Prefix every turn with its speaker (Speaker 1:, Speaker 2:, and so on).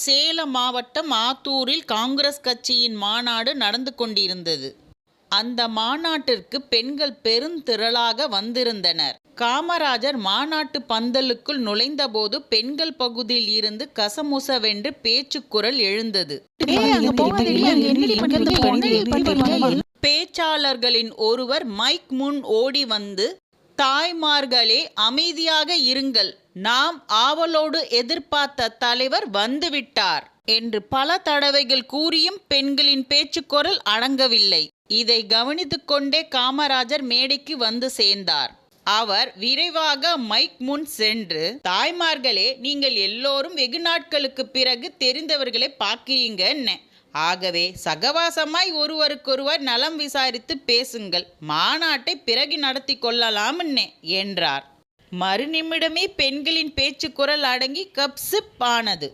Speaker 1: சேலம் மாவட்டம் ஆத்தூரில் காங்கிரஸ் கட்சியின் மாநாடு நடந்து கொண்டிருந்தது. அந்த மாநாட்டிற்கு பெண்கள் பெருந்திரளாக வந்திருந்தனர். காமராஜர் மாநாட்டு பந்தலுக்குள் நுழைந்தபோது பெண்கள் பகுதியில் இருந்து கசமுசவென்று பேச்சுக்குரல் எழுந்தது. பேச்சாளர்களின் ஒருவர் மைக் முன் ஓடி வந்து, தாய்மார்களே, அமைதியாக இருங்கள், நாம் ஆவலோடு எதிர்பார்த்த தலைவர் வந்துவிட்டார் என்று பல தடவைகள் கூறியும் பெண்களின் பேச்சுக்குரல் அடங்கவில்லை. இதை கவனித்துக் கொண்டே காமராஜர் மேடைக்கு வந்து சேர்ந்தார். அவர் விரைவாக மைக் முன் சென்று, தாய்மார்களே, நீங்கள் எல்லோரும் வெகு நாட்களுக்கு பிறகு தெரிந்தவர்களை பார்க்கிறீங்க. ஆகவே சகவாசமாய் ஒருவருக்கொருவர் நலம் விசாரித்து பேசுங்கள். மாநாட்டை பிறகு நடத்தி கொள்ளலாம் என்றார். மறுநிமிடமே பெண்களின் பேச்சுக்குரல் அடங்கி கப்சிப் ஆனது.